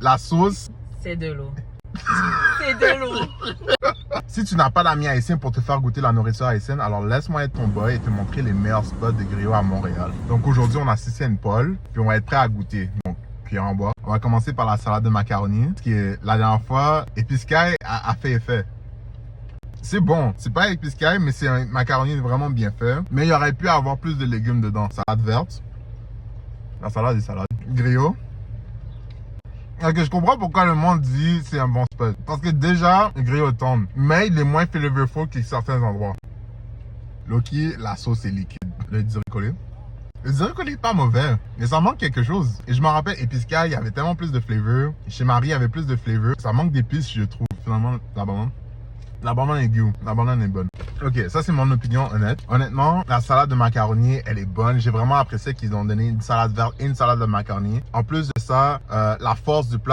La sauce, c'est de l'eau. C'est de l'eau. si tu n'as pas d'amis haïtiens pour te faire goûter la nourriture haïtienne, alors laisse-moi être ton boy et te montrer les meilleurs spots de griot à Montréal. Donc aujourd'hui, on a assisté à une pole, puis on va être prêt à goûter. Donc, cuillère en bois. On va commencer par la salade de macaroni, qui est la dernière fois, Épiscaille a fait effet. C'est bon, c'est pas Épiscaille, mais c'est un macaroni vraiment bien fait. Mais il aurait pu avoir plus de légumes dedans. Salade verte. La salade est salade. Griot. Ok, je comprends pourquoi le monde dit c'est un bon spot. Parce que déjà, le griot tombe. Mais il est moins flavorful que certains endroits. Loki, la sauce est liquide. Le diricolé. Le diricolé est pas mauvais, mais ça manque quelque chose. Et je me rappelle, Épiscaille, il y avait tellement plus de flavor. Chez Marie, il y avait plus de flavor. Ça manque d'épices, je trouve. Finalement, la banane est good. La banane est bonne. Ok, ça c'est mon opinion honnête. Honnêtement, la salade de macaroni, elle est bonne. J'ai vraiment apprécié qu'ils ont donné une salade verte et une salade de macaroni. En plus de ça, la force du plat,